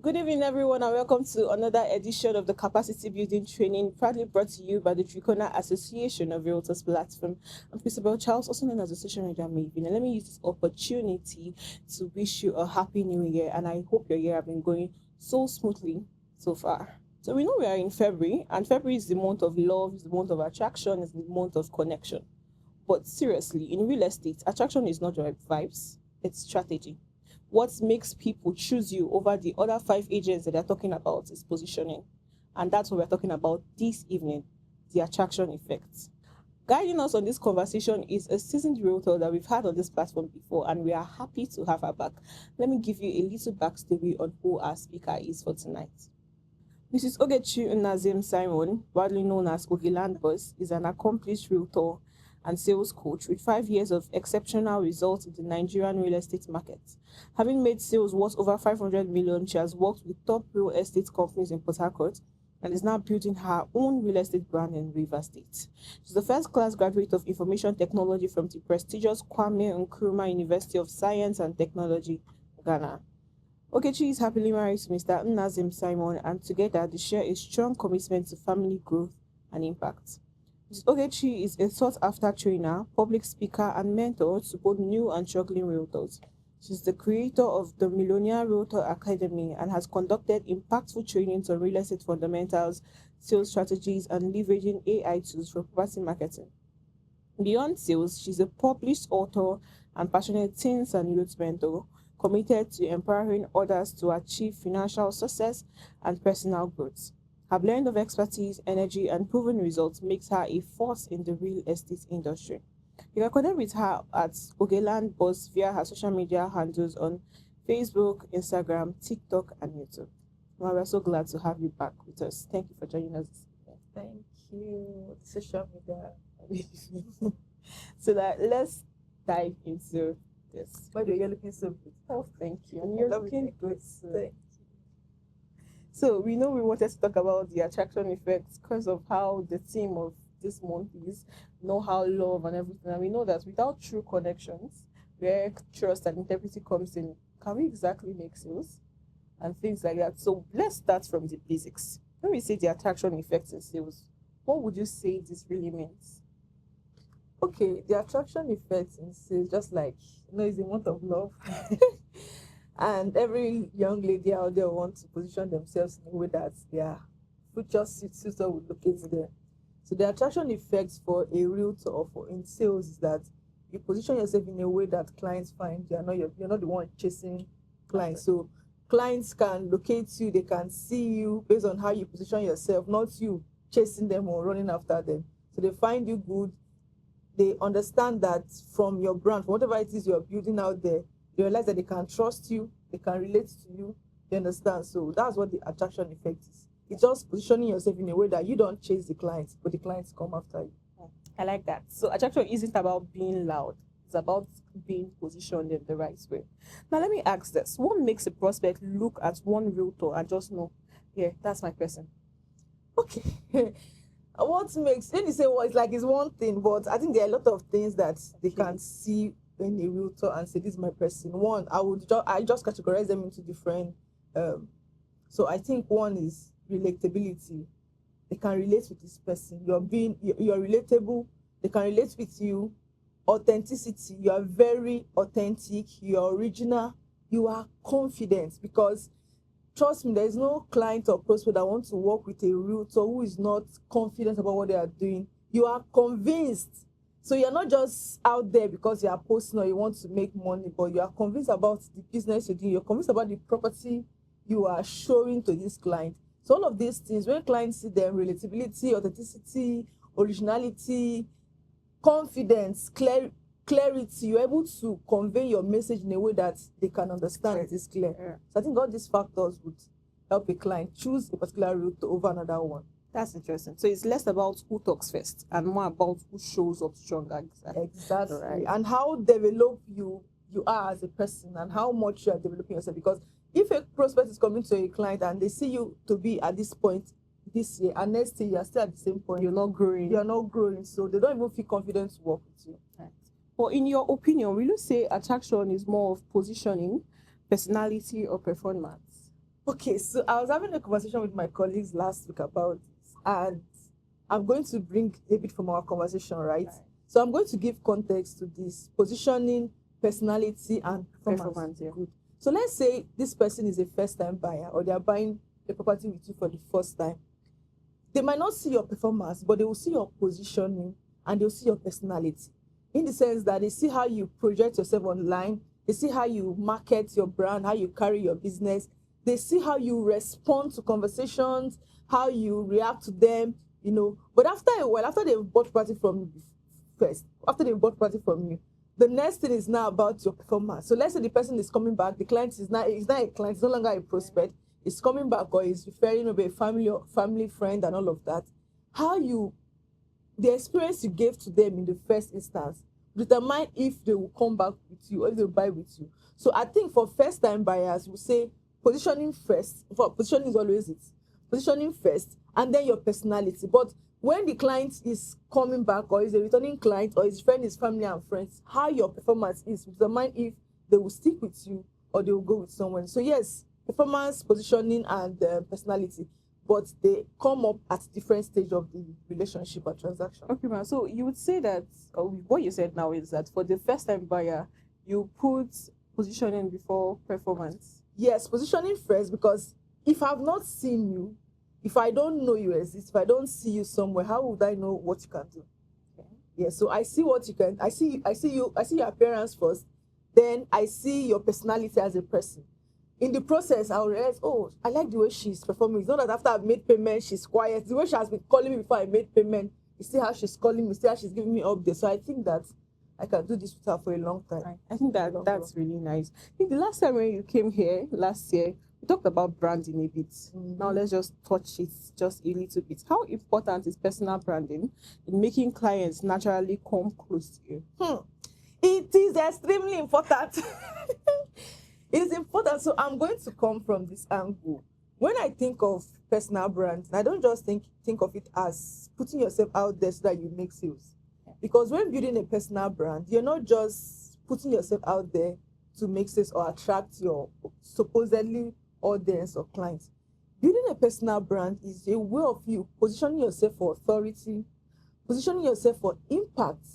Good evening, everyone, and welcome to another edition of the Capacity Building Training, proudly brought to you by the Triconna Association of Realtors Platform. I'm Christabel Charles, also known as the social media maven. And let me use this opportunity to wish you a happy new year, and I hope your year has been going so smoothly so far. So we know we are in February, and February is the month of love, is the month of attraction, is the month of connection. But seriously, in real estate, attraction is not just vibes, it's strategy. What makes people choose you over the other 5 agents that they're talking about is positioning. And that's what we're talking about this evening, the attraction effect. Guiding us on this conversation is a seasoned realtor that we've had on this platform before, and we are happy to have her back. Let me give you a little backstory on who our speaker is for tonight. Mrs. Ogechi Nnazim-Simon, widely known as LandBoss, is an accomplished realtor and sales coach with 5 years of exceptional results in the Nigerian real estate market. Having made sales worth over 500 million, she has worked with top real estate companies in Port Harcourt and is now building her own real estate brand in Rivers State. She's the first-class graduate of information technology from the prestigious Kwame Nkrumah University of Science and Technology, Ghana. Ogechi is happily married to Mr. Nnazim-Simon, and together they share a strong commitment to family growth and impact. Mrs. Ogechi is a sought-after trainer, public speaker, and mentor to both new and struggling realtors. She's the creator of the Millionaire Realtor Academy and has conducted impactful trainings on real estate fundamentals, sales strategies, and leveraging AI tools for property marketing. Beyond sales, she's a published author and passionate teens and youth mentor, committed to empowering others to achieve financial success and personal growth. Her blend of expertise, energy, and proven results makes her a force in the real estate industry. You can connect with her at LandBoss via her social media handles on Facebook, Instagram, TikTok, and YouTube. Well, we're so glad to have you back with us. Thank you for joining us. Thank you. Social media. So let's dive into this. By the way, you're looking so good. Oh, thank you. And you're looking good. Thank So we know we wanted to talk about the attraction effects because of how the theme of this month is, know how love and everything. And we know that without true connections, where trust and integrity comes in, can we exactly make sales and things like that? So let's start from the basics. When we say the attraction effects in sales, what would you say this really means? Okay, the attraction effect in sales, just like is a month of love. And every young lady out there wants to position themselves in a way that their future suitor will locate them. So the attraction effects for a realtor or for in sales is that you position yourself in a way that clients find you're not the one chasing clients. So clients can locate you, they can see you based on how you position yourself, not you chasing them or running after them. So they find you good. They understand that from your brand, from whatever it is you're building out there, they realize that they can trust you, they can relate to you, you understand? So that's what the attraction effect is. It's just positioning yourself in a way that you don't chase the clients, but the clients come after you. I like that. So attraction isn't about being loud. It's about being positioned in the right way. Now let me ask this. What makes a prospect look at one realtor and just know, yeah, that's my person? Okay. What makes, when you say, well, it's one thing, but I think there are a lot of things that they can see in a realtor and say, this is my person. One, I just categorize them into different, so I think one is relatability. They can relate with this person. You're relatable. They can relate with you. Authenticity. You are very authentic. You're original. You are confident, because trust me, there is no client or prospect that wants to work with a realtor who is not confident about what they are doing. You are convinced. So you're not just out there because you are posting or you want to make money, but you are convinced about the business you're doing. You're convinced about the property you are showing to this client. So all of these things, when clients see them, relatability, authenticity, originality, confidence, clarity, you're able to convey your message in a way that they can understand it is clear. Yeah. So I think all these factors would help a client choose a particular route over another one. That's interesting. So it's less about who talks first and more about who shows up stronger. Exactly. Right. And how developed you are as a person and how much you are developing yourself. Because if a prospect is coming to a client and they see you to be at this point this year, and next year you are still at the same point, You're not growing. So they don't even feel confident to work with you. Right. But in your opinion, will you say attraction is more of positioning, personality, or performance? Okay, so I was having a conversation with my colleagues last week about this, and I'm going to bring a bit from our conversation, right? So I'm going to give context to this positioning, personality, and performance. Yeah. Good. So let's say this person is a first-time buyer, or they are buying a property with you for the first time. They might not see your performance, but they will see your positioning and they'll see your personality. In the sense that they see how you project yourself online, they see how you market your brand, how you carry your business, they see how you respond to conversations, how you react to them, you know. But after a while, after they've bought property from you first, after they've bought property from you, the next thing is now about your performance. So let's say the person is coming back, the client is not a client, it's no longer a prospect, is coming back or is referring to a family friend and all of that. How you, the experience you gave to them in the first instance, determine if they will come back with you or if they will buy with you. So I think for first-time buyers, we say positioning first. For positioning is always it. Positioning first, and then your personality. But when the client is coming back or is a returning client or his friend, his family and friends, how your performance is will determine if they will stick with you or they will go with someone. So yes, performance, positioning, and personality, but they come up at different stage of the relationship or transaction. Okay, ma'am. So you would say that what you said now is that for the first-time buyer, you put positioning before performance. Yes, positioning first, because if I've not seen you, if I don't know you exist, if I don't see you somewhere, how would I know what you can do? Okay. Yeah, so I see what you can. I see your appearance first, then I see your personality as a person. In the process, I'll realize, oh, I like the way she's performing. It's not that after I've made payment, she's quiet. The way she has been calling me before I made payment, you see how she's calling me, see how she's giving me updates. So I think that I can do this with her for a long time. I think that's really nice. I think the last time when you came here last year, we talked about branding a bit. Mm-hmm. Now let's just touch it just a little bit. How important is personal branding in making clients naturally come close to you? It is extremely important. It is important. So I'm going to come from this angle. When I think of personal brand, I don't just think of it as putting yourself out there so that you make sales. Because when building a personal brand, you're not just putting yourself out there to make sales or attract your supposedly audience or clients. Building a personal brand is a way of you positioning yourself for authority, positioning yourself for impact,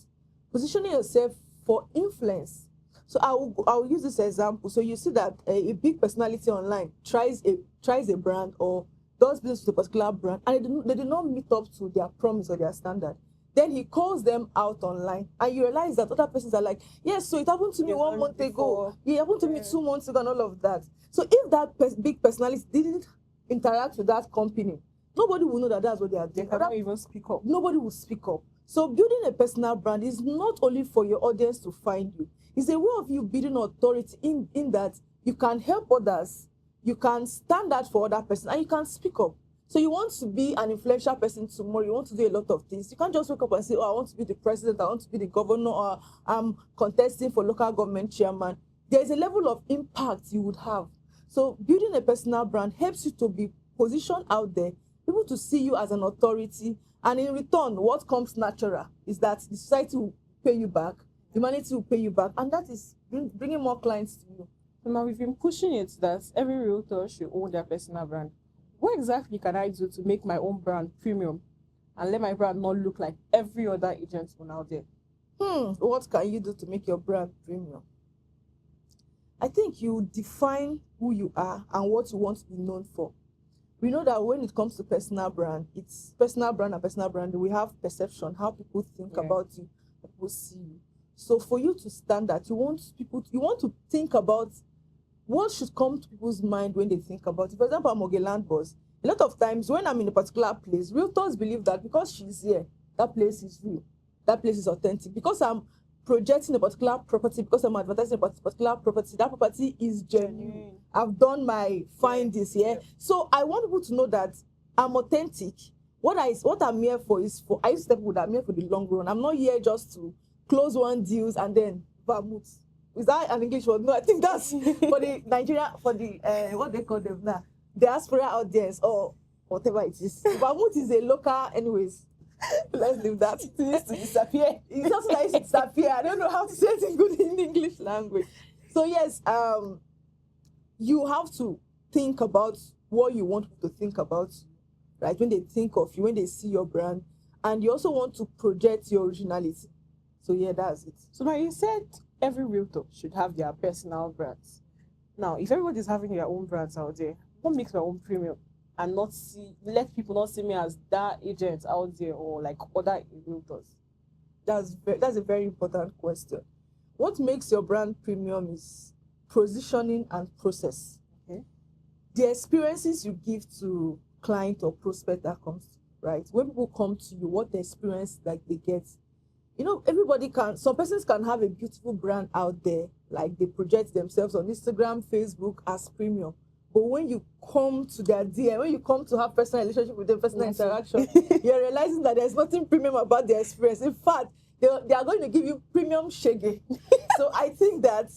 positioning yourself for influence. So I will use this example. So you see that a big personality online tries a brand or does business with a particular brand, and they do not meet up to their promise or their standard. Then he calls them out online, and you realize that other persons are like, yes, so it happened to me 1 month ago. It happened to me 2 months ago, and all of that. So if that big personality didn't interact with that company, nobody will know that that's what they are doing. They cannot even speak up. Nobody will speak up. So building a personal brand is not only for your audience to find you. It's a way of you building authority in that you can help others, you can stand out for other person, and you can speak up. So you want to be an influential person tomorrow, you want to do a lot of things. You can't just wake up and say, oh, I want to be the president, I want to be the governor, or I'm contesting for local government chairman. There's a level of impact you would have. So building a personal brand helps you to be positioned out there, people to see you as an authority, and in return, what comes natural is that the society will pay you back, humanity will pay you back, and that is bringing more clients to you. So now we've been pushing it that every realtor should own their personal brand. What exactly can I do to make my own brand premium and let my brand not look like every other agent's one out there? What can you do to make your brand premium? I think you define who you are and what you want to be known for. We know that when it comes to personal brand, it's personal brand and personal brand. We have perception, how people think about you, how people see you. So for you to stand out, you want to think about what should come to people's mind when they think about it. For example, I'm LandBoss. A lot of times when I'm in a particular place, realtors believe that because she's here, that place is real, that place is authentic. Because I'm projecting a particular property, because I'm advertising a particular property, that property is genuine. I've done my findings here. So I want people to know that I'm authentic. What I'm here for is for, I used to tell people that I'm here for the long run. I'm not here just to close one deals and then vermouth. Is that an English word? No, I think that's for the Nigeria, for the, what they call them now, diaspora audience or whatever it is. Vermouth is a local, anyways. Let's leave that. It needs to disappear. It's not like it disappear. I don't know how to say it in good in English language. So yes, you have to think about what you want people to think about, right? When they think of you, when they see your brand, and you also want to project your originality. So yeah, that's it. So now you said every realtor should have their personal brands. Now, if everybody's having their own brands out there, what makes my own premium and not let people not see me as that agent out there or like other realtors? That's a very important question. What makes your brand premium is positioning and process. Okay. The experiences you give to client or prospect that comes, right? When people come to you, what the experience like they get. You know, some persons can have a beautiful brand out there, like they project themselves on Instagram, Facebook as premium. But when you come to their DM, when you come to have personal relationship with them, personal interaction, you're realizing that there's nothing premium about their experience. In fact, they are going to give you premium shege. So I think that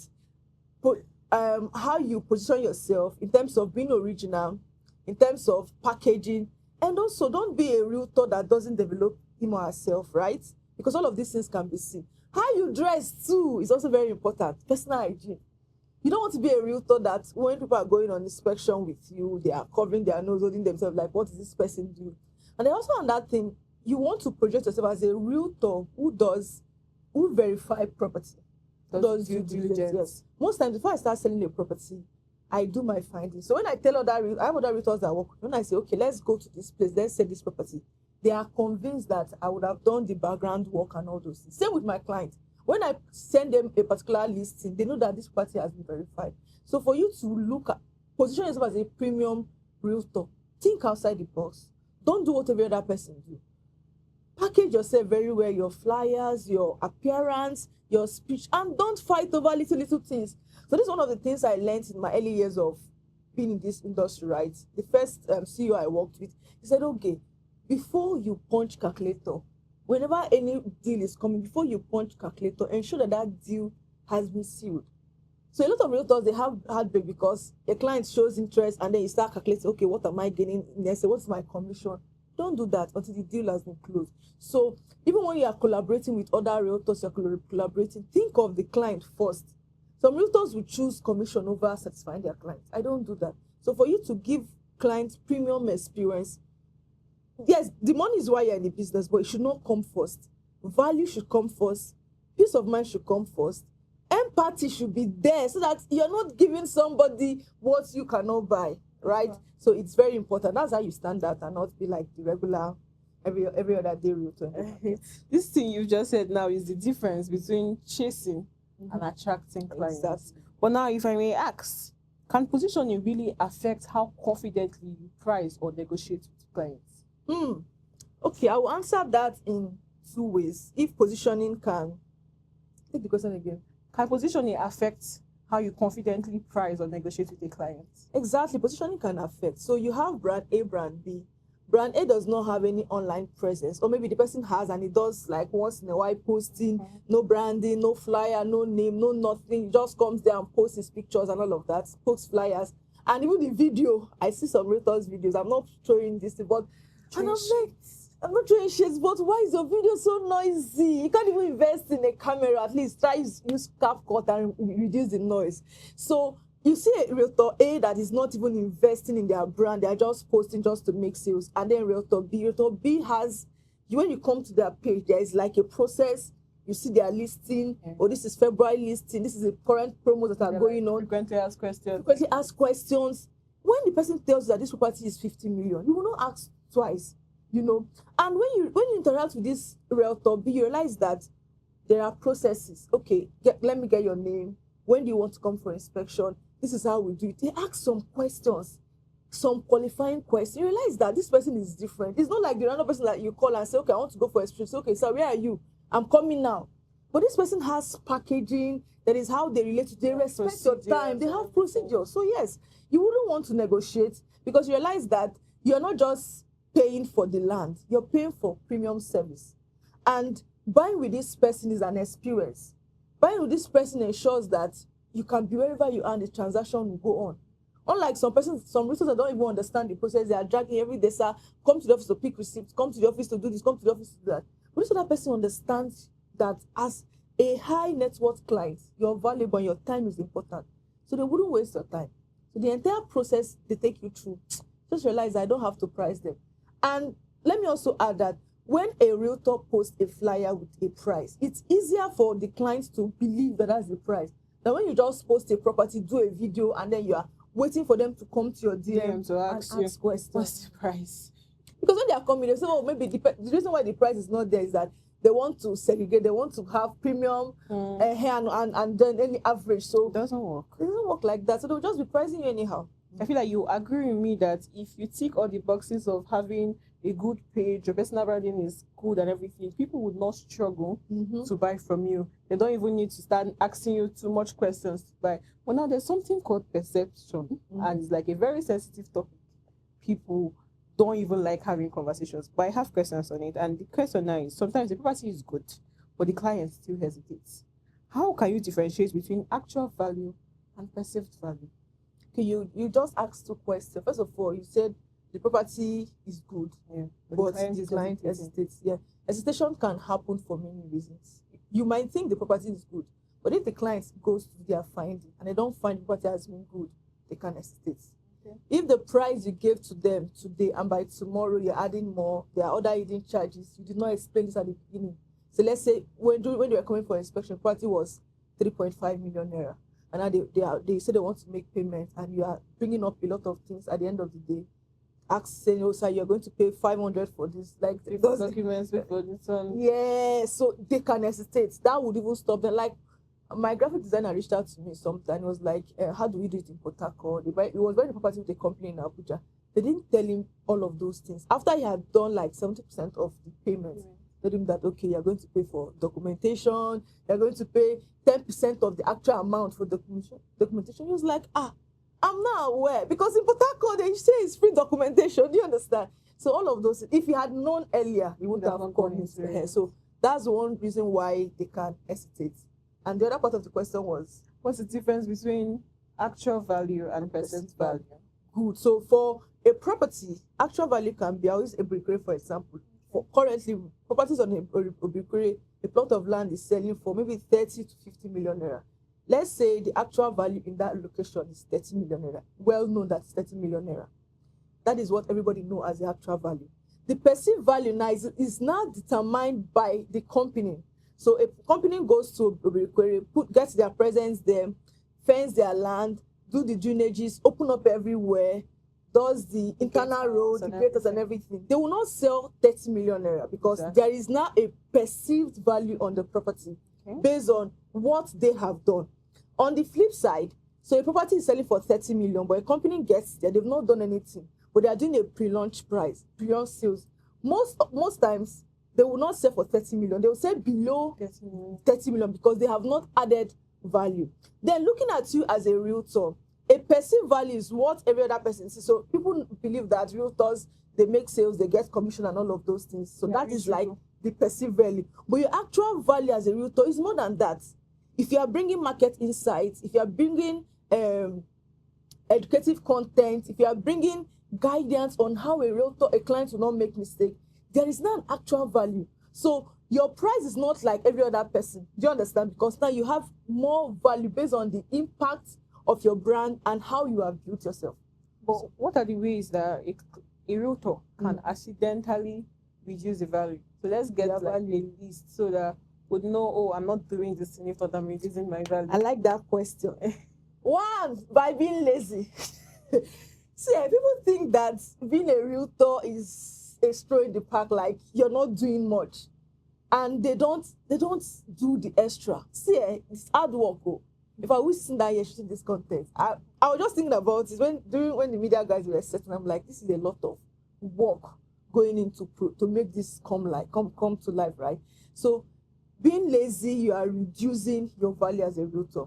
how you position yourself in terms of being original, in terms of packaging, and also don't be a realtor that doesn't develop him or herself, right? Because all of these things can be seen. How you dress too is also very important. Personal hygiene. You don't want to be a realtor that when people are going on inspection with you, they are covering their nose, holding themselves like, what is this person doing? And then also on that thing, you want to project yourself as a realtor who verify property. Does due diligence. Yes. Most times before I start selling a property, I do my findings. So when I tell I have other realtors that work, when I say, okay, let's go to this place, let's sell this property, they are convinced that I would have done the background work and all those things. Same with my clients. When I send them a particular listing, they know that this property has been verified. So for you to position yourself as a premium realtor, think outside the box. Don't do what every other person do. Package yourself very well, your flyers, your appearance, your speech, and don't fight over little things. So this is one of the things I learned in my early years of being in this industry, right? The first CEO I worked with, he said, okay, before you punch calculator, whenever any deal is coming, before you punch calculator, ensure that that deal has been sealed. So a lot of realtors, they have heartbreak because a client shows interest and then you start calculating, okay, what am I getting? And they say, what's my commission? Don't do that until the deal has been closed. So even when you are collaborating with other realtors, you're collaborating, think of the client first. Some realtors will choose commission over satisfying their clients. I don't do that. So for you to give clients premium experience, yes, the money is why you're in the business, but it should not come first. Value should come first. Peace of mind should come first. Empathy should be there so that you're not giving somebody what you cannot buy, right? So it's very important. That's how you stand out and not be like the regular, every other day realtor. This thing you just said now is the difference between chasing and attracting clients. Exactly. But now, if I may ask, can positioning really affect how confidently you price or negotiate with clients? Okay, I will answer that in two ways. If positioning can, take the question again. Can positioning affect how you confidently price or negotiate with a client? Exactly, positioning can affect. So you have brand A, brand B. Brand A does not have any online presence, or maybe the person has and it does like once in a while posting, no branding, no flyer, no name, no nothing. He just comes there and posts his pictures and all of that, posts flyers. And even the video, I see some realtors videos, I'm not showing this, but and I'm like, I'm not showing shades, but why is your video so noisy? You can't even invest in a camera, at least try use CapCut and reduce the noise. So you see a realtor A that is not even investing in their brand, they are just posting just to make sales. And then realtor B has, when you come to their page, there is like a process. You see their listing, this is February listing, this is the current promos that are going on. Frequently ask questions. When the person tells you that this property is 50 million, you will not ask twice, you know. And when you interact with this realtor B, you realize that there are processes. Okay, let me get your name. When do you want to come for inspection? This is how we do it. They ask some questions, some qualifying questions. You realize that this person is different. It's not like the random person that you call and say, okay, I want to go for inspection. Okay, sir, where are you? I'm coming now. But this person has packaging. That is how they relate to. They respect your time. They have procedures. So yes, you wouldn't want to negotiate because you realize that you're not just paying for the land. You're paying for premium service. And buying with this person is an experience. Buying with this person ensures that you can be wherever you are and the transaction will go on. Unlike some realtors that don't even understand the process, they are dragging every day, sir, come to the office to pick receipts, come to the office to do this, come to the office to do that. But this other person understands that as a high net worth client, you're valuable and your time is important. So they wouldn't waste your time. So the entire process they take you through, just realize I don't have to price them. And let me also add that when a realtor posts a flyer with a price, it's easier for the clients to believe that that's the price than when you just post a property, do a video, and then you are waiting for them to come to your DM to ask and you, ask questions. what's the price? Because when they are coming, they say, oh, maybe the reason why the price is not there is that they want to segregate, they want to have premium hair and then any average. So It doesn't work. it doesn't work like that. So they'll just be pricing you anyhow. I feel like you agree with me that if you tick all the boxes of having a good page, your personal branding is good and everything, people would not struggle to buy from you. They don't even need to start asking you too much questions to buy. But now there's something called perception, and it's like a very sensitive topic. People don't even like having conversations, but I have questions on it. And the question now is, sometimes the property is good, but the client still hesitates. How can you differentiate between actual value and perceived value? Okay, you just asked two questions. First of all, you said the property is good, but the client hesitates. Yeah, hesitation can happen for many reasons. You might think the property is good, but if the client goes to their finding and they don't find the property has been good, they can hesitate. Okay. If the price you gave to them today and by tomorrow you're adding more, there are other hidden charges, you did not explain this at the beginning. So let's say when they were coming for inspection, property was 3.5 million naira. And now they say they want to make payment, and you are bringing up a lot of things at the end of the day. Saying, oh, sir, you're going to pay 500 for this, like 3 documents for this one. Yeah, so they can hesitate. That would even stop them. Like, my graphic designer reached out to me sometime. It was like, how do we do it in Port Harcourt? He was buying a property with a company in Abuja. They didn't tell him all of those things. After he had done like 70% of the payments, told him that, okay, you're going to pay for documentation, you're going to pay 10% of the actual amount for documentation. He was like, I'm not aware, because in Port Harcourt they say it's free documentation. Do you understand? So all of those, if he had known earlier, he would have gone into the head. So that's one reason why they can hesitate. And the other part of the question was, what's the difference between actual value and perceived value? Good. So for a property, actual value can be always a brick rate, for example. Currently, properties on a brick rate, a plot of land is selling for maybe 30 to 50 million naira. Let's say the actual value in that location is 30 million naira. Well known that's 30 million naira. That is what everybody knows as the actual value. The perceived value now is now determined by the company. So a company goes to a gets their presence there, fence their land, do the drainages, open up everywhere, does the internal road, the gates and everything. They will not sell 30 million naira because there is now a perceived value on the property based on what they have done. On the flip side, so a property is selling for 30 million, but a company gets there, they've not done anything, but they are doing a pre-launch price, pre-launch sales. Most times, they will not sell for 30 million. They will sell below 30 million because they have not added value. Then looking at you as a realtor, a perceived value is what every other person sees. So people believe that realtors, they make sales, they get commission and all of those things. So that is like the perceived value. But your actual value as a realtor is more than that. If you are bringing market insights, if you are bringing educative content, if you are bringing guidance on how a client will not make mistake, there is not an actual value. So your price is not like every other person. Do you understand? Because now you have more value based on the impact of your brand and how you have built yourself. But what are the ways that a realtor can accidentally reduce the value? So let's get like a list so that would know, oh, I'm not doing this thing if I'm reducing my value. I like that question. One, by being lazy. See, people think that being a realtor is a stroll in the park, like you're not doing much. And they don't do the extra. See, it's hard work. Oh. If I was sitting down here shooting this content, I was just thinking about it when the media guys were setting. I'm like, this is a lot of work going into to make this come to life, right? So being lazy, you are reducing your value as a realtor.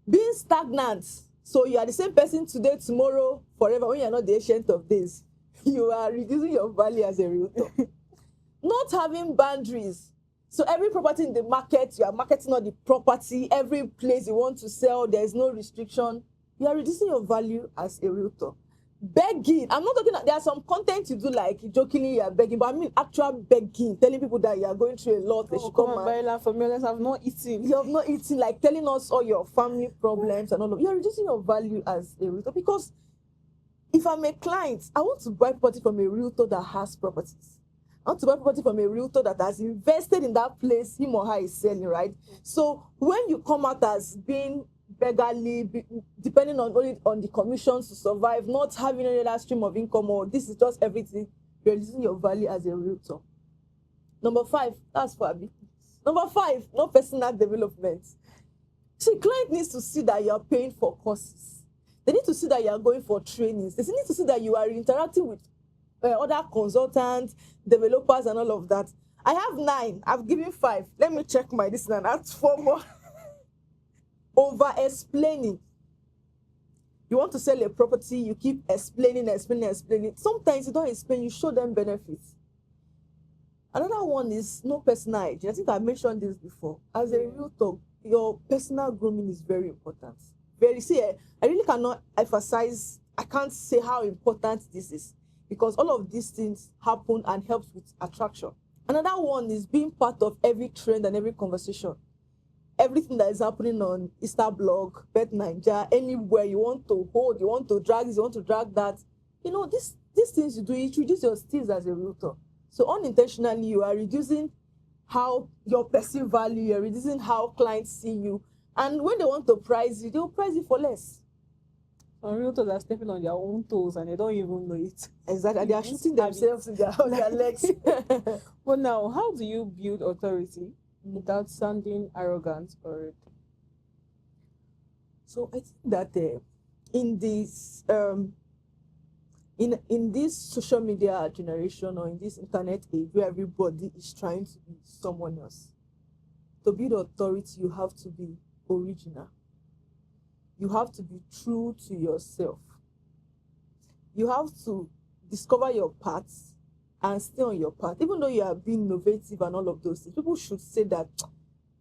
Being stagnant, so you are the same person today, tomorrow, forever. When you are not the ancient of days, you are reducing your value as a realtor. Not having boundaries. So every property in the market, you are marketing on the property. Every place you want to sell, there is no restriction. You are reducing your value as a realtor. begging. I'm not talking. There are some content you do like jokingly you're begging, but I mean actual begging, telling people that you are going through a lot. They should come come and buy land for me, unless I've not eaten. You have not eaten, like telling us all your family problems and all of. You're reducing your value as a realtor, because if I'm a client, I want to buy property from a realtor that has properties. I want to buy property from a realtor that has invested in that place him or her is selling, right? So when you come out as being beggarly, depending on only on the commissions to survive, not having any other stream of income, or this is just everything, you're reducing your value as a realtor. Number 5, that's for Abi. Number 5, no personal development. See, client needs to see that you're paying for courses. They need to see that you're going for trainings. They need to see that you are interacting with other consultants, developers, and all of that. I have 9. I've given 5. Let me check my this and add 4 more. Over explaining. You want to sell a property, you keep explaining. Sometimes you don't explain, you show them benefits. Another one is no personal hygiene. I think I mentioned this before. As a realtor, your personal grooming is very important. I really cannot emphasize, I can't say how important this is, because all of these things happen and helps with attraction. Another one is being part of every trend and every conversation. Everything that is happening on Instablog, Bet Ninja, anywhere you want to hold, you want to drag this, you want to drag that. You know, these things you do, it reduces your skills as a realtor. So unintentionally, you are reducing how your perceived value, you're reducing how clients see you. And when they want to price you, they'll price you for less. Some realtors are stepping on their own toes and they don't even know it. Exactly. They are shooting themselves in their legs. But now, how do you build authority without sounding arrogant or rude? So I think that in this social media generation, or in this internet age where everybody is trying to be someone else, to build authority, you have to be original. You have to be true to yourself. You have to discover your paths and stay on your path. Even though you are being innovative and all of those things, people should say that,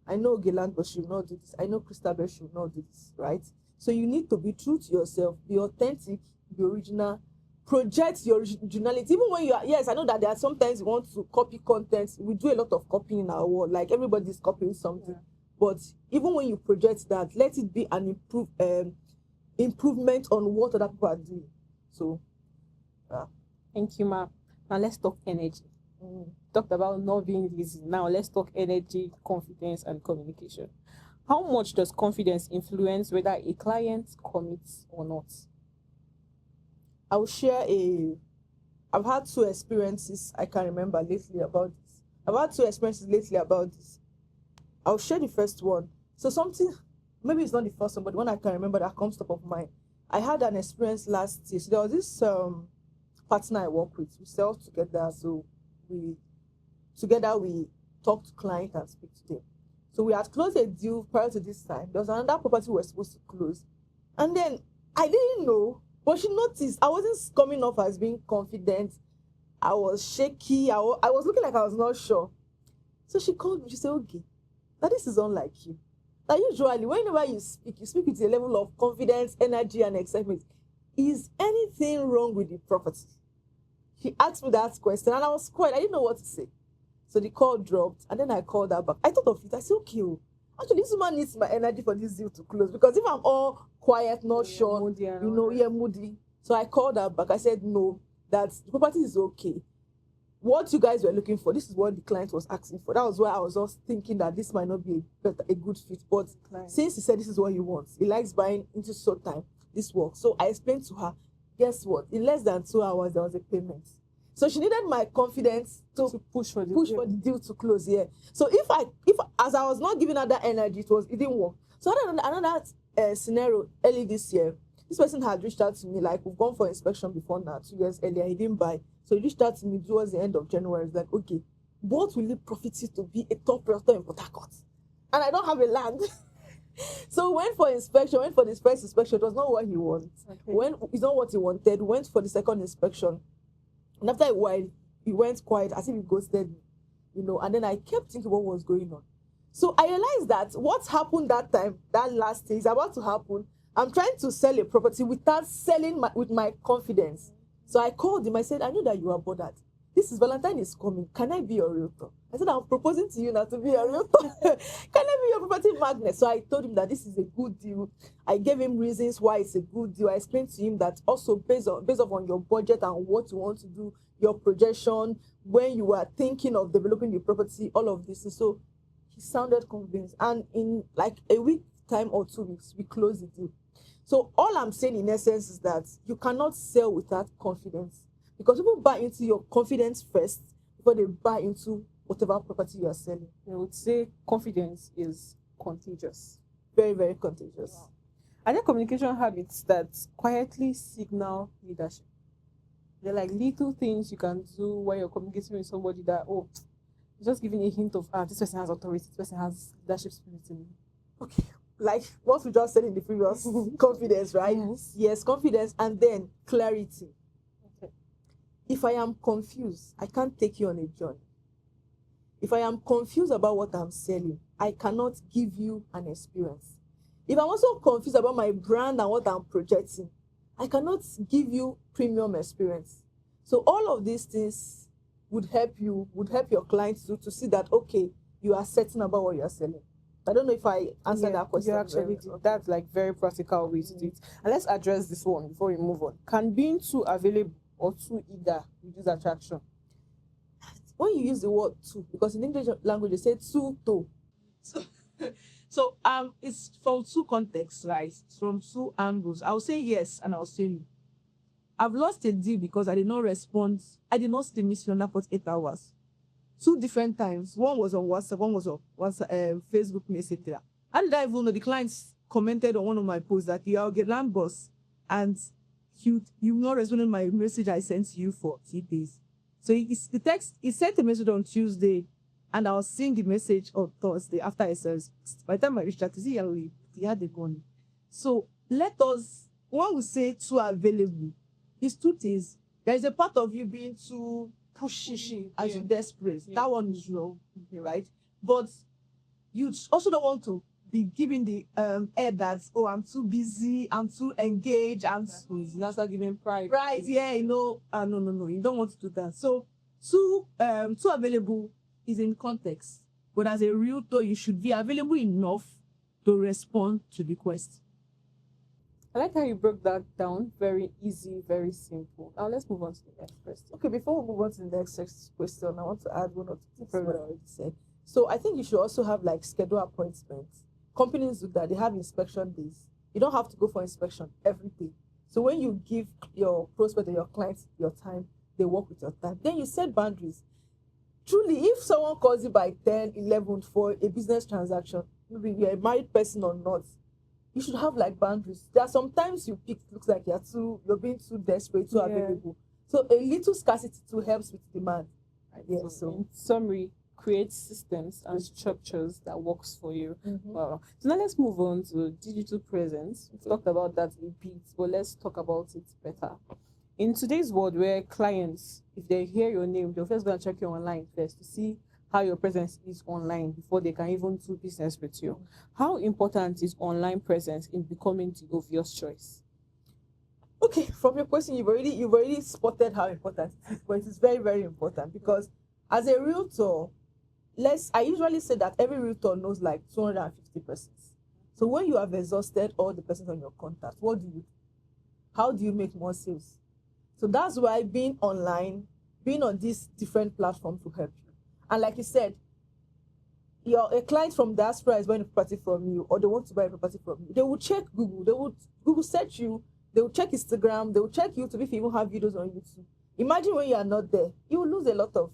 I know LandBoss should not do this. I know Christabel should not do this, right? So you need to be true to yourself, be authentic, be original, project your originality. Even when you are, yes, I know that there are sometimes you want to copy content. We do a lot of copying in our world, like everybody's copying something. Yeah. But even when you project that, let it be an improvement on what other people are doing. So, thank you, Ma. Now let's talk energy. Talked about not being lazy. Now let's talk energy, confidence, and communication. How much does confidence influence whether a client commits or not? I'll share I've had 2 experiences I can remember lately about this. I'll share the first one. So something, maybe it's not the first one, but one I can remember that comes top of mind. I had an experience last year. So there was this partner I work with. We sell together. So we talk to clients and speak to them. So we had closed a deal prior to this time. There was another property we were supposed to close. And then I didn't know, but she noticed I wasn't coming off as being confident. I was shaky. I was looking like I was not sure. So she called me. She said, okay, now this is unlike you. That usually, whenever you speak with a level of confidence, energy, and excitement. Is anything wrong with the property? She asked me that question, and I was quiet. I didn't know what to say. So the call dropped, and then I called her back. I thought of it. I said, okay, actually, this woman needs my energy for this deal to close. Because if I'm all quiet, not sure, moody. So I called her back. I said, no, that the property is okay. What you guys were looking for, this is what the client was asking for. That was why I was just thinking that this might not be a good fit. But since he said this is what he wants, he likes buying into short time, this works. So I explained to her, guess what? In less than 2 hours, there was a payment. So she needed my confidence to push for the deal to close. Yeah. So if as I was not giving her that energy, it didn't work. So another scenario early this year, this person had reached out to me, like we've gone for inspection before now, 2 years earlier, he didn't buy. So he reached out to me towards the end of January. He's like, okay, what will it profit you to be a top realtor in Port Harcourt? And I don't have a land. So we went for inspection, went for this first inspection. It was not what he wanted. Okay. It's not what he wanted. We went for the second inspection. And after a while, he went quiet as if he ghosted me, and then I kept thinking what was going on. So I realized that what happened that time, that last day, is about to happen I'm trying to sell a property without selling with my confidence. So I called him. I said, I know that you are bothered. This is Valentine is coming. Can I be your realtor? I said, I'm proposing to you now to be a realtor. Can I be your property magnet? So I told him that this is a good deal. I gave him reasons why it's a good deal. I explained to him that also based off on your budget and what you want to do, your projection, when you are thinking of developing the property, all of this. And so he sounded convinced. And in like a week time or 2 weeks, we closed the deal. So all I'm saying in essence is that you cannot sell without confidence, because people buy into your confidence first before they buy into whatever property you are selling. I would say confidence is contagious. Very, very contagious. Wow. Are there communication habits that quietly signal leadership? They're like little things you can do while you're communicating with somebody that, oh, just giving a hint of, this person has authority, this person has leadership spirit in me. Okay, like what we just said in the previous, confidence, right? Yes, confidence, and then clarity. Okay. If I am confused, I can't take you on a journey. If I am confused about what I'm selling, I cannot give you an experience. If I'm also confused about my brand and what I'm projecting, I cannot give you premium experience. So all of these things would help your clients to see that, okay, you are certain about what you are selling. I don't know if I answered that question. You actually did. That's like very practical way to do it. And let's address this one before we move on. Can being too available or too eager reduce attraction? When you use the word too, because in English language they say too to. So it's from two contexts, right? It's from two angles. I'll say yes and I'll say no. I've lost a deal because I did not respond. I did not stay missionary for 8 hours. 2 different times. One was on WhatsApp, one was on Facebook Messenger. How did I even know? The clients commented on one of my posts that you are a LandBoss and you not responded my message I sent to you for 3 days. So he sent a message on Tuesday and I was seeing the message on Thursday after I said, by the time I reached out to see he had the gun. So let us, when we say too available, it's 2 things. There is a part of you being too pushy as you desperate. That one is wrong, right? But you also don't want to be giving the air that, oh, I'm too busy, I'm too engaged, I'm too, You now start giving pride. right, yeah, no, you don't want to do that. So too available is in context, but as a realtor, you should be available enough to respond to the request. I like how you broke that down. Very easy, very simple. Now let's move on to the next question. Okay, before we move on to the next question, I want to add one or two things to what I already said. So I think you should also have like schedule appointments. Companies do that. They have inspection days. You don't have to go for inspection every day. So when you give your prospect or your clients your time, they work with your time. Then you set boundaries. Truly, if someone calls you by 10, 11 for a business transaction, maybe you're a married person or not, you should have like boundaries. There are sometimes you pick, looks like you're being too desperate, too available. So a little scarcity too helps with demand. Yeah, so in summary, create systems and structures that works for you. Wow. So now let's move on to digital presence. We've talked about that a bit, but let's talk about it better. In today's world where clients, if they hear your name, they'll first go and check you online first to see how your presence is online before they can even do business with you. How important is online presence in becoming the obvious choice? Okay, from your question, you've already spotted how important it is, but it is very, very important because as a realtor, I usually say that every realtor knows like 250 persons. So when you have exhausted all the persons on your contact, what do you do? How do you make more sales? So that's why being online, being on these different platforms will help you. And like you said, a client from diaspora is buying a property from you, or they want to buy a property from you. They will check Google. They will Google search you. They will check Instagram. They will check YouTube if you even have videos on YouTube. Imagine when you are not there, you will lose a lot of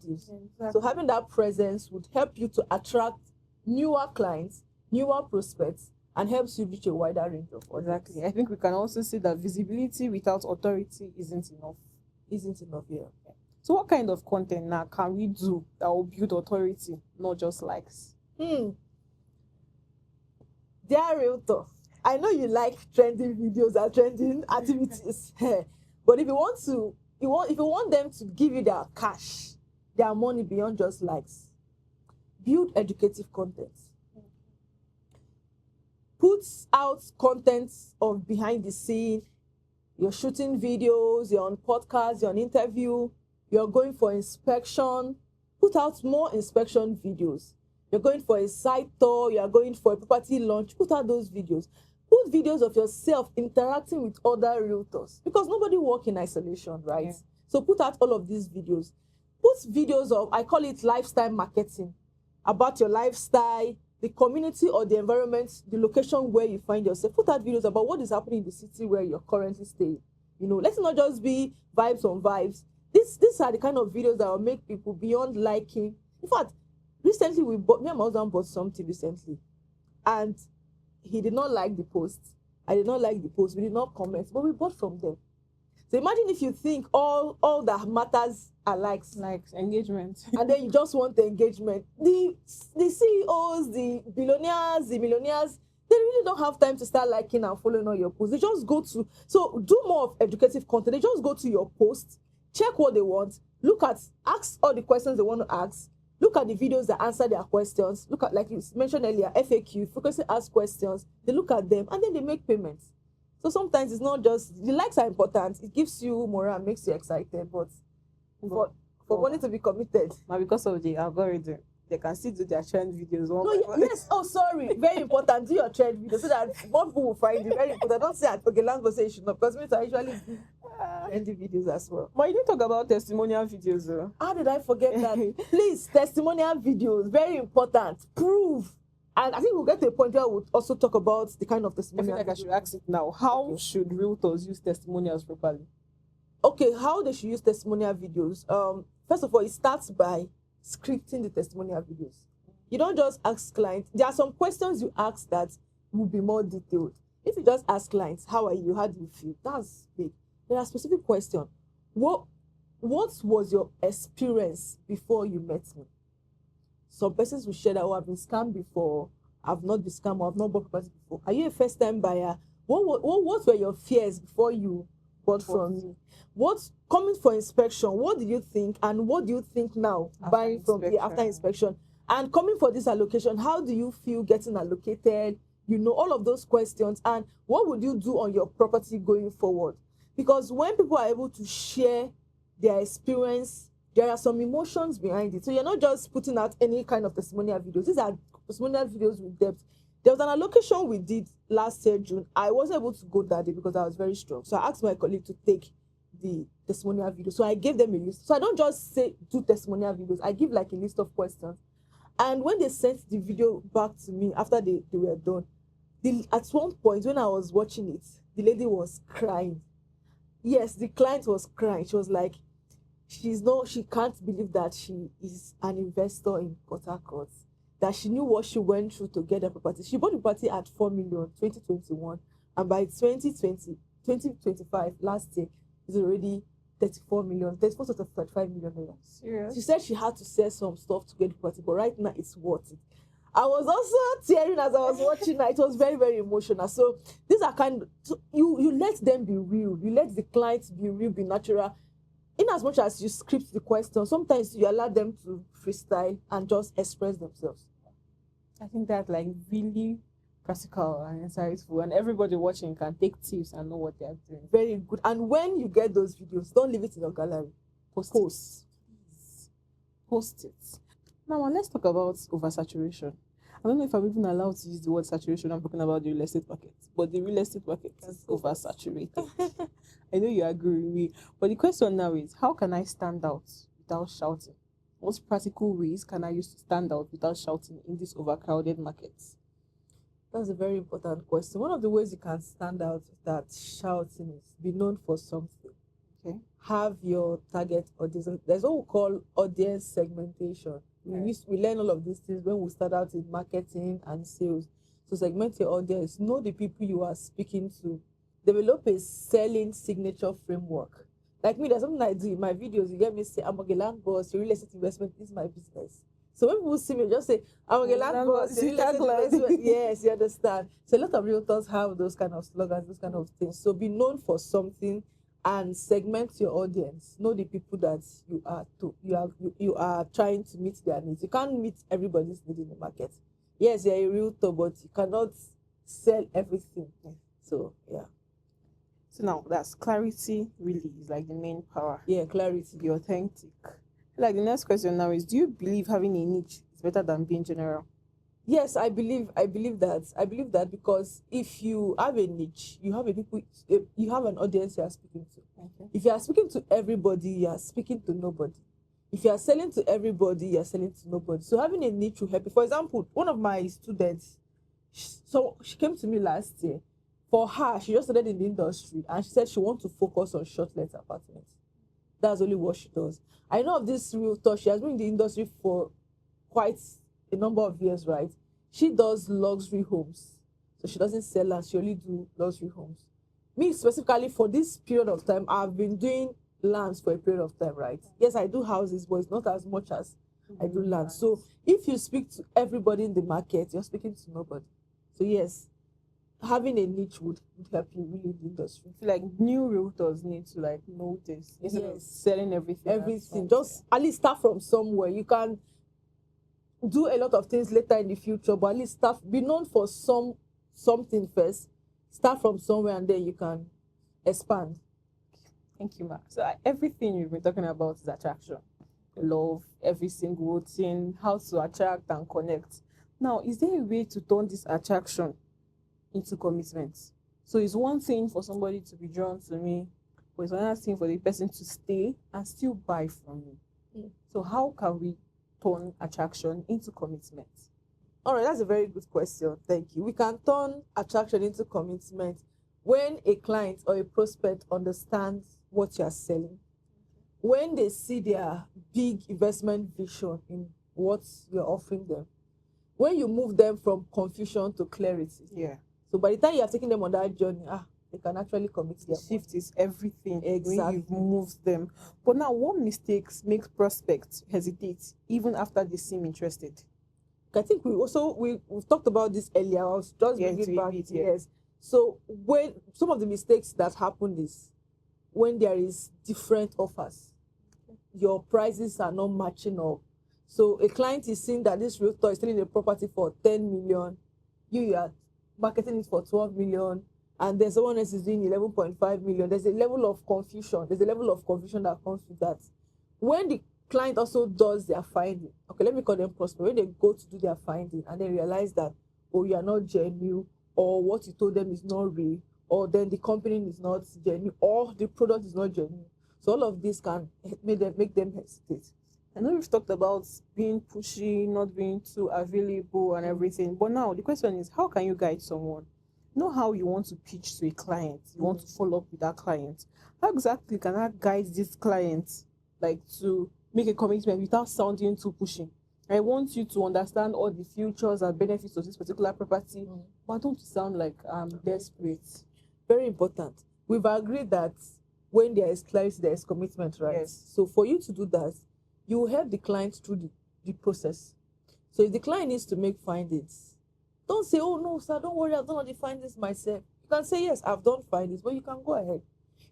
deals. Exactly. So having that presence would help you to attract newer clients, newer prospects, and helps you reach a wider range of audience. Exactly. I think we can also say that visibility without authority isn't enough. Yeah. So what kind of content now can we do that will build authority, not just likes? Dear realtor, I know you like trending videos and trending activities, but if you want them to give you their cash, their money beyond just likes, build educative content. Put put out content of behind the scene. You're shooting videos, you're on podcasts, you're on interview, you're going for inspection. Put out more inspection videos. You're going for a site tour, you're going for a property launch. Put out those videos. Put videos of yourself interacting with other realtors, because nobody works in isolation, right? Yeah. So put out all of these videos. Put videos of, I call it lifestyle marketing, about your lifestyle, the community or the environment, the location where you find yourself. Put out videos about what is happening in the city where you're currently staying. You know, let's not just be vibes on vibes. These are the kind of videos that will make people beyond liking. In fact, recently me and my husband bought something recently, and he did not like the post. I did not like the post. We did not comment, but we bought from them. So imagine if you think all that matters are likes, engagement, and then you just want the engagement. The CEOs, the billionaires, the millionaires, they really don't have time to start liking and following all your posts. They just go to, so do more of educative content. They just go to your post, check what they want, ask all the questions they want to ask, look at the videos that answer their questions, look at, like you mentioned earlier, FAQ, frequently asked questions. They look at them and then they make payments. So sometimes it's not just, the likes are important. It gives you morale, makes you excited, but for money to be committed. but because of the algorithm, they can still do their trend videos. Yes. Oh, sorry. Very important. Do your trend video so that more people will find it. Very important. Don't say that, okay, LandBoss say you should not, because me I usually do trendy videos as well. But you didn't talk about testimonial videos, though. How did I forget that? Please, testimonial videos, very important. Prove. And I think we'll get to a point where we'll also talk about the kind of I testimonial. feel like I should ask it now. How should realtors use testimonials properly? Okay, how they should use testimonial videos. First of all, it starts by scripting the testimonial videos. You don't just ask clients. There are some questions you ask that will be more detailed. If you just ask clients, how are you? How do you feel? That's big. There are specific questions. What was your experience before you met me? Some persons will share that, oh, I've been scammed before, I've not been scammed, or I've not bought property before. Are you a first-time buyer? What were your fears before you bought from me? What's coming for inspection? What do you think? And what do you think now buying from here after inspection? And coming for this allocation, how do you feel getting allocated? You know, all of those questions. And what would you do on your property going forward? Because when people are able to share their experience, there are some emotions behind it. So you're not just putting out any kind of testimonial videos. These are testimonial videos with depth. There was an allocation we did last year, June. I wasn't able to go that day because I was very strong. So I asked my colleague to take the testimonial video. So I gave them a list. So I don't just say do testimonial videos. I give like a list of questions. And when they sent the video back to me after they were done, at one point when I was watching it, the lady was crying. Yes, the client was crying. She was like, she can't believe that she is an investor in Port Harcourt, that she knew what she went through to get the property. She bought the property at 4 million 2021, and by 2025, last year, it's already 34 million, 34 to 35 million naira. Serious? She said she had to sell some stuff to get the property, but right now it's worth it. I was also tearing as I was watching that. It was very, very emotional. So these are so you let them be real. You let the clients be real, be natural. In as much as you script the question, sometimes you allow them to freestyle and just express themselves. I think that's like really practical and insightful, and everybody watching can take tips and know what they are doing. Very good. And when you get those videos, don't leave it in your gallery. Post. It. Now let's talk about oversaturation. I don't know if I'm even allowed to use the word saturation. I'm talking about the real estate market, but the real estate market is oversaturated. I know you agree with me, but the question now is, how can I stand out without shouting? What practical ways can I use to stand out without shouting in this overcrowded market? That's a very important question. One of the ways you can stand out without shouting is be known for something. Okay. Have your target audience. There's what we call audience segmentation. Right. We learn all of these things when we start out in marketing and sales. So segment your audience, know the people you are speaking to, develop a selling signature framework. Like me, there's something I do in my videos. You get me say, I'm a LandBoss, your real estate investment is my business. So when people see me, just say, I'm a LandBoss, your real estate investment. Yes, you understand. So a lot of realtors have those kind of slogans, those kind of things. So be known for something and segment your audience. Know the people that you are trying to meet their needs. You can't meet everybody's need in the market. Yes, you're a realtor, but you cannot sell everything. So yeah. So now that's clarity really is like the main power. Yeah, clarity. Be authentic. Like the next question now is, do you believe having a niche is better than being general? Yes, I believe that because if you have a niche, you have you have an audience you are speaking to. Okay. If you are speaking to everybody, you are speaking to nobody. If you are selling to everybody, you are selling to nobody. So having a niche will help you. For example, one of my students, she came to me last year. For her, she just started in the industry and she said she wants to focus on short let apartments. That's only what she does. I know of this realtor, she has been in the industry for quite a number of years, right? She does luxury homes. So she doesn't sell land, she only do luxury homes. Me specifically, for this period of time, I've been doing lands for a period of time, right? Yes, I do houses, but it's not as much as I do land. So if you speak to everybody in the market, you're speaking to nobody. So yes, having a niche would help you really in the industry. I feel like new realtors need to like know this instead of selling everything. Everything. Just at least start from somewhere. You can do a lot of things later in the future, but at least be known for something first. Start from somewhere and then you can expand. Thank you, Ma. So everything you've been talking about is attraction. Love, every single thing, how to attract and connect. Now, is there a way to turn this attraction into commitment? So it's one thing for somebody to be drawn to me, but it's another thing for the person to stay and still buy from me. So how can we turn attraction into commitment? All right, that's a very good question. Thank you. We can turn attraction into commitment when a client or a prospect understands what you are selling. When they see their big investment vision in what you're offering them. When you move them from confusion to clarity. Yeah. So by the time you have taken them on that journey, they can actually commit their shift is everything. Exactly. When you've moved them. But now, what mistakes make prospects hesitate even after they seem interested? I think we've talked about this earlier. I was just bringing back. Yes. So when some of the mistakes that happen is when there is different offers, your prices are not matching up. So a client is seeing that this realtor is selling a property for 10 million, you are marketing it for 12 million, and then someone else is doing 11.5 million. There's a level of confusion. There's a level of confusion that comes with that. When the client also does their finding, okay, let me call them prospect. When they go to do their finding and they realize that, oh, you are not genuine, or what you told them is not real, or then the company is not genuine, or the product is not genuine. So all of this can make them hesitate. I know we've talked about being pushy, not being too available and everything. But now the question is, how can you guide someone? Know how you want to pitch to a client. You want to follow up with that client. How exactly can I guide this client like to make a commitment without sounding too pushy? I want you to understand all the features and benefits of this particular property, but I don't sound like I'm desperate. Very important. We've agreed that when there is clarity, there is commitment, right? Yes. So for you to do that, you will help the client through the process. So if the client needs to make findings, don't say, oh no, sir, don't worry, I've done all the findings myself. You can say, yes, I've done findings, but you can go ahead.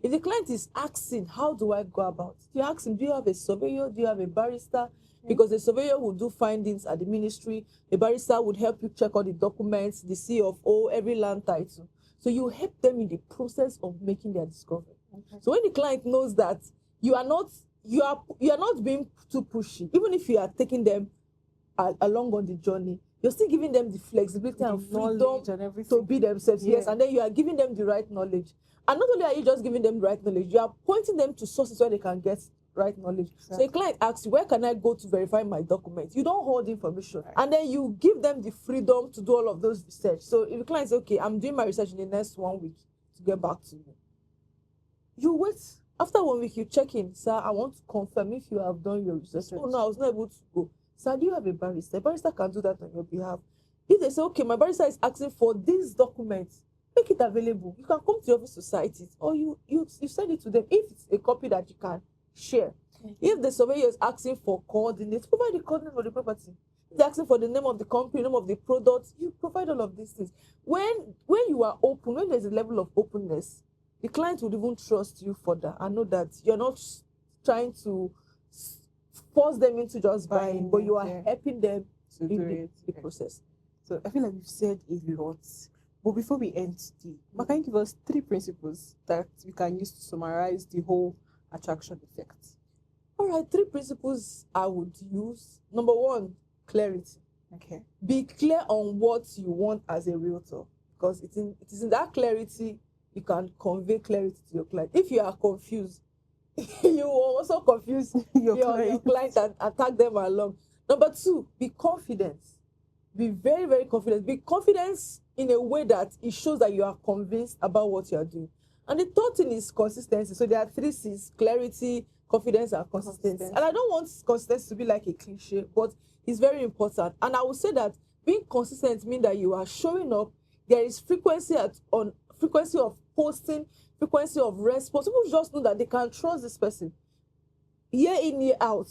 If the client is asking, how do I go about it? You ask him, do you have a surveyor? Do you have a barrister? Because the surveyor will do findings at the ministry. The barrister would help you check all the documents, the CFO, every land title. So you help them in the process of making their discovery. Okay. So when the client knows that you are not being too pushy, even if you are taking them along on the journey, you're still giving them the flexibility and freedom to be themselves. Yeah. Yes, and then you are giving them the right knowledge. And not only are you just giving them the right knowledge, you are pointing them to sources where they can get right knowledge. Exactly. So a client asks you, where can I go to verify my documents? You don't hold information. Right. And then you give them the freedom to do all of those research. So if the client says, okay, I'm doing my research in the next 1 week to get back to you, you wait. After 1 week, you check in. Sir, I want to confirm if you have done your research. Oh, no, I was not able to go. Sir, do you have a barrister? A barrister can do that on your behalf. If they say, okay, my barrister is asking for these documents, make it available. You can come to your office to cite it, or you send it to them if it's a copy that you can share. If the surveyor is asking for coordinates, provide the coordinates for the property. If they're asking for the name of the company, name of the product, you provide all of these things. When you are open, when there's a level of openness, the client would even trust you further and know that you're not trying to force them into just buying, but you are helping them in the process. So I feel like we've said a lot, But before we end today, can you give us 3 principles that we can use to summarize the whole attraction effect? All right, 3 principles I would use. Number 1, clarity. Okay. Be clear on what you want as a realtor, because it is in that clarity you can convey clarity to your client. If you are confused, you will also confuse your client and tag them along. Number 2, be confident. Be very, very confident. Be confident in a way that it shows that you are convinced about what you are doing. And the third thing is consistency. So there are 3 C's: clarity, confidence, and consistency. And I don't want consistency to be like a cliche, but it's very important. And I would say that being consistent means that you are showing up. There is frequency frequency of posting, frequency of response. People just know that they can trust this person. Year in, year out.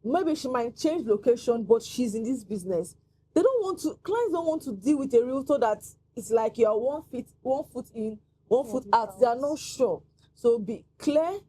Maybe she might change location, but she's in this business. Clients don't want to deal with a realtor that it's like you are 1 foot in, 1 foot out. They are not sure. So be clear,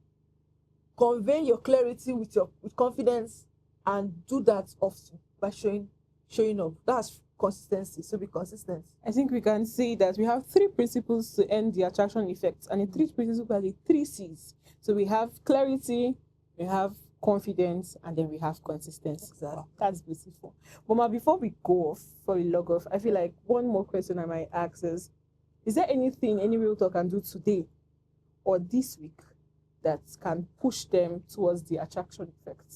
convey your clarity with confidence, and do that often by showing up. That's consistency. So be consistent. I think we can say that we have 3 principles to end the attraction effect, and the 3 principles are the 3 C's. So we have clarity, we have confidence, and then we have consistency. Exactly. Wow, that's beautiful. But before we go off, before we log off, I feel like one more question I might ask is there anything any realtor can do today or this week that can push them towards the attraction effect?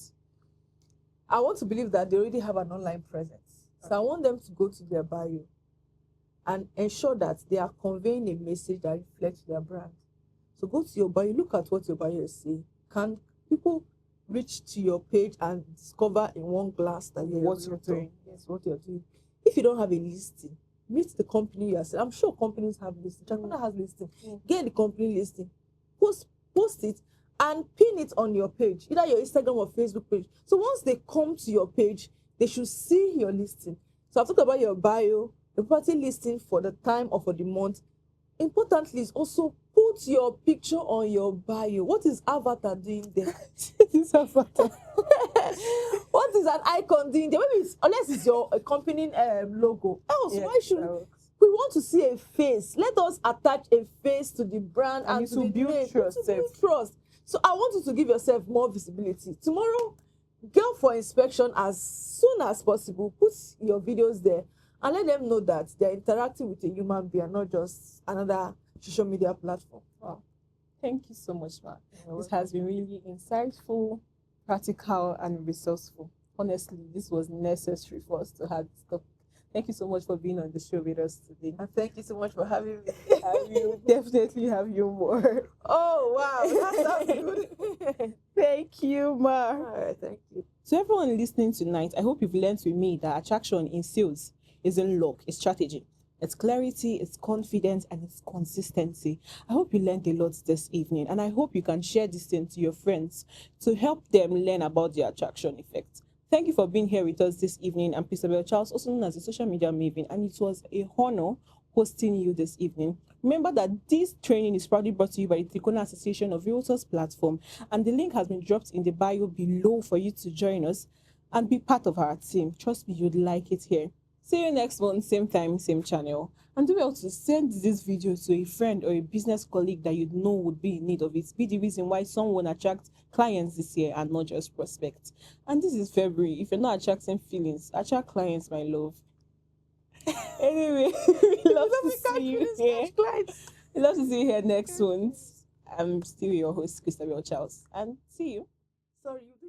I want to believe that they already have an online presence. So I want them to go to their bio and ensure that they are conveying a message that reflects their brand. So go to your bio, look at what your bio is saying. Can people reach to your page and discover in one glance that what you're doing? Yes, what you're doing. If you don't have a listing, meet the company yourself. I'm sure companies have listing. Triconna has listing. Get the company listing. Post it and pin it on your page, either your Instagram or Facebook page. So once they come to your page, they should see your listing. So I've talked about your bio, the property listing for the time or for the month. Importantly, is also put your picture on your bio. What is avatar doing there? This avatar. What is an icon doing there? Maybe unless it's your accompanying logo. Else, Yes, why should we want to see a face? Let us attach a face to the brand and to build trust. So I want you to give yourself more visibility. Tomorrow, go for inspection as soon as possible. Put your videos there and let them know that they're interacting with a human being and not just another social media platform. Wow. Thank you so much, Ma. This has been really insightful, practical, and resourceful. Honestly, this was necessary for us to have this topic. Thank you so much for being on the show with us today. And thank you so much for having me. I will definitely have you more. Oh, wow. That sounds good. Thank you, Ma. All right, thank you. So everyone listening tonight, I hope you've learned with me that attraction in sales isn't luck, it's strategy. It's clarity, it's confidence, and it's consistency. I hope you learned a lot this evening, and I hope you can share this thing to your friends to help them learn about the attraction effect. Thank you for being here with us this evening. I'm Isabel Charles, also known as a social media maven, and it was a honor hosting you this evening. Remember that this training is proudly brought to you by the Triconna Association of Realtors platform, and the link has been dropped in the bio below for you to join us and be part of our team. Trust me, you'd like it here. See you next one, same time, same channel. And do well to send this video to a friend or a business colleague that you know would be in need of it. Be the reason why someone attracts clients this year and not just prospects. And this is February. If you're not attracting feelings, attract clients, my love. Anyway, we love to see you here. We love to see you here next month. I'm still your host, Isabel Charles. And see you. Sorry, you